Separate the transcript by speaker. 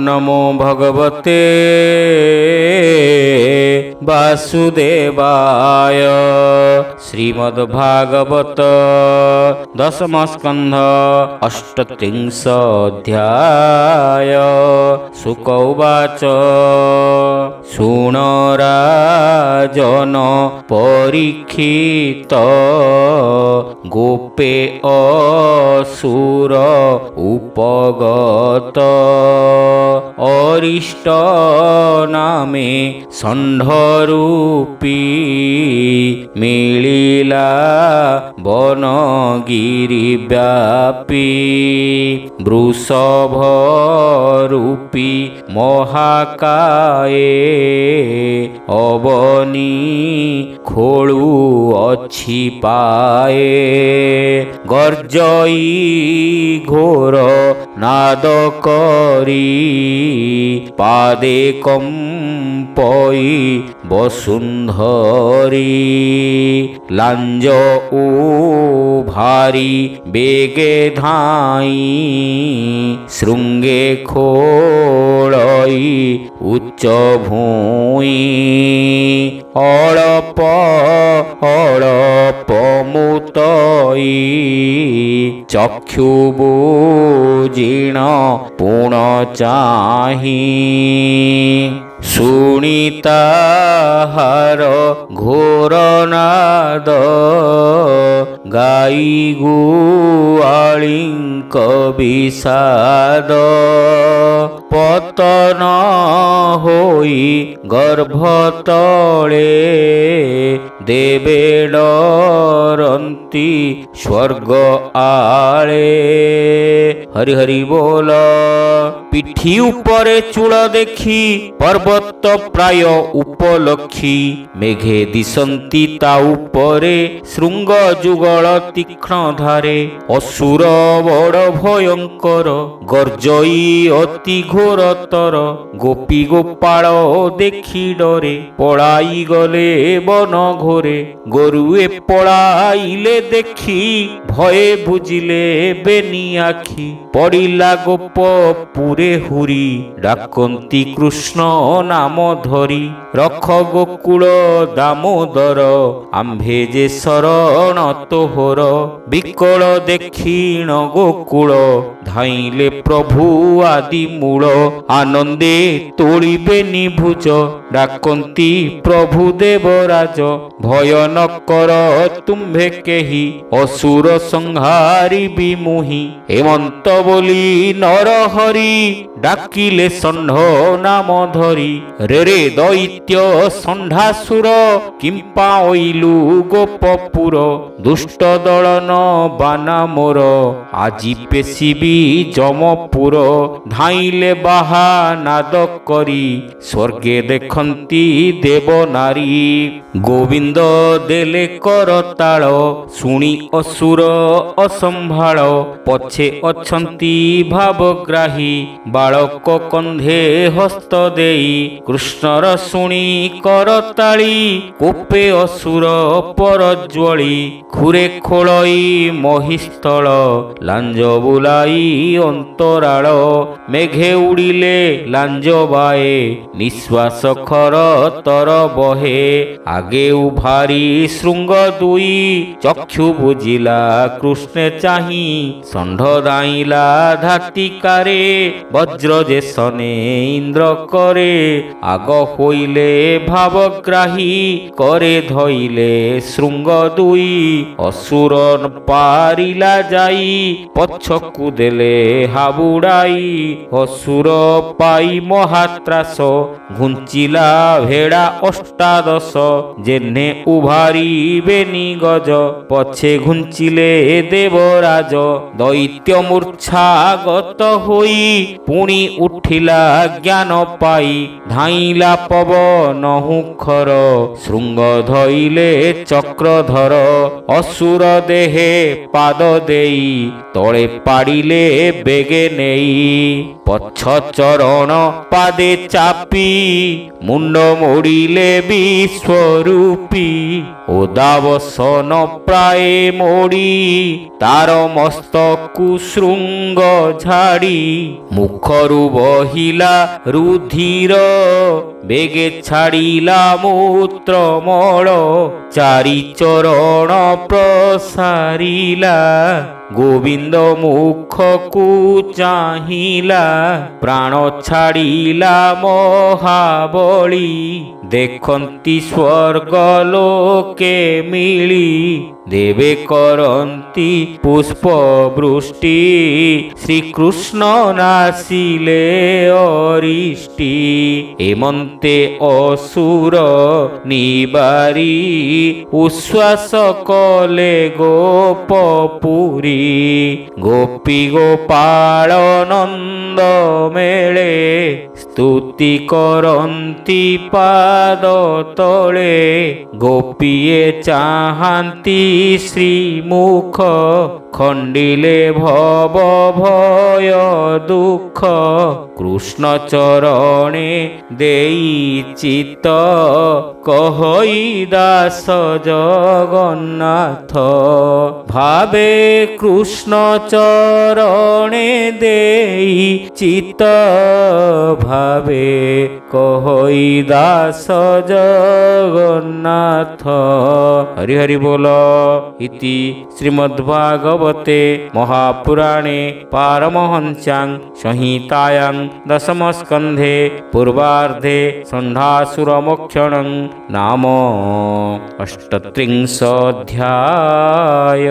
Speaker 1: नमो भगवते वासुदेवाय। श्रीमद्भागवत दशम स्कंध अष्टत्रिंश अध्याय। शुक उवाच शृण राजन परीक्षित गोपे असुर उपगत अरिष्ट नामे षण्ढरूपी मिलिला वनगिरि व्यापी वृषभ रूपी महाकाये अवनी खोलु अछि पाए गर्जई घोर नाद करी पादे कंपई वसुंधरी लांज भारी बेगे धाई श्रृंगे खोलई उच्च भूई अड़प अड़प मुतई चक्षु बुजीण पुण चाही सुनीताहार घोर नाद गाई गुआलिंक विषाद पतन होई गर्भ तले देवे डरंती स्वर्ग आले। हरि हरि बोल। पिठी उपरे चूड़ देखी पर्वत प्राय उपलक्षी मेघे दिशंती ता उपरे श्रृंग जुगल तीक्ष्ण धारे असुर बड़ भयंकर गर्जई अति घोरतर गोपी गोपाल देखी डरे पलाई गले बन घोरे गोरुए पलाइले देखी भये बुझिले बेनी आखि पड़िला गोप पुरे हुरी डाकंती कृष्ण नाम धरी रख गोकुल दामोदर आम्भे जे शरण तोहर विकल दक्षिण गोकुल धाइले प्रभु आदि मूल आनंदे तोड़िबे निभुज डाकंती प्रभु देवराज भय न कर तुम्भे केही असुर संहारी विमुही हेमंत बोली नर हरि डाकिले षण्ढ नाम धरी रे रे दैत्य षण्ढासुर किंपा ओइलु गोपपुर दुष्ट दलन बाना मोर आजी पेशिबी जमपुर धाइले बाहा नाद करी स्वर्गे देखंती देव नारी गोविंद देले करताल शुणी असुर असंभाळ पछे अछंती भावग्राही बालक कंधे हस्त देई कृष्णर शुणी करताली कोपे असुर परज्वली खुरे खोलई महिस्थल लांज बुलाई अंतराल मेघे उड़िले लांज बाए निश्वास खर तर बहे आगे उभारी श्रृंग दुई चक्षु बुझिला कृष्ण चाही षण्ढ दाइला धातिकारे वज्र जेसने इंद्र करे आग होइले भावग्राही करे धइले श्रृंग दुई असुर पारिला जाई पछकु देले हाबुड़ाई असुर पाई महात्रास घुंचिला भेड़ा अष्टादश जेने उभारी बेनी गज पछे घुंचिले देवराज दैत्य मूर्छागत होई पुणी उठिला ज्ञान पाई धाइला पवन हुखर श्रृंग धइले चक्रधर असुर देहे पाद देई तले पाड़िले बेगे नेई ପଛ ଚରଣ ପାଦେ ଚାପି ମୁଣ୍ଡ ମୋଡ଼ିଲେ ବିଶ୍ୱରୂପୀ ଓଦାବସନ ପ୍ରାୟ ମୋଡ଼ି ତାର ମସ୍ତକୁ ଶୃଙ୍ଗ ଝାଡ଼ି ମୁଖରୁ ବହିଲା ରୁଧିର ବେଗେ ଛାଡ଼ିଲା ମୂତ୍ରମଳ ଚାରି ଚରଣ ପ୍ରସାରିଲା ଗୋବିନ୍ଦ ମୁଖକୁ ଚାହିଁଲା ପ୍ରାଣ ଛାଡ଼ିଲା ମହାବଳୀ ଦେଖନ୍ତି ସ୍ୱର୍ଗ ଲୋକେ ମିଳି ଦେବେ କରନ୍ତି ପୁଷ୍ପ ବୃଷ୍ଟି ଶ୍ରୀକୃଷ୍ଣ ନାସିଲେ ଅରିଷ୍ଟି ଏମନ୍ତେ ଅସୁର ନିବାରି ଉଶ୍ୱାସ କଲେ ଗୋପପୁରୀ ଗୋପୀ ଗୋପାଳ ନନ୍ଦ ମେଳେ ସ୍ତୁତି କରନ୍ତି ପାଦ ତଳେ ଗୋପୀଏ ଚାହାନ୍ତି ଶ୍ରୀମୁଖ ଖଣ୍ଡିଲେ ଭବ ଭୟ ଦୁଃଖ କୃଷ୍ଣ ଚରଣେ ଦେଇ ଚିତ କହଇ ଦାସ ଜଗନ୍ନାଥ ଭାବେ କୃଷ୍ଣ ଚରଣେ ଦେଇ ଚିତ ଭାବେ କହଇ ଦାସ ଜଗନ୍ନାଥ। ହରି ହରି ବୋଲ। ଇତି ଶ୍ରୀମଦ୍ଭାଗବତେ ମହାପୁରାଣେ ପାରମହଂସ୍ୟାଂ संहितायां दशमस्कन्धे पूर्वार्धे षण्डासुरमोक्षणं नाम 38 अध्याय।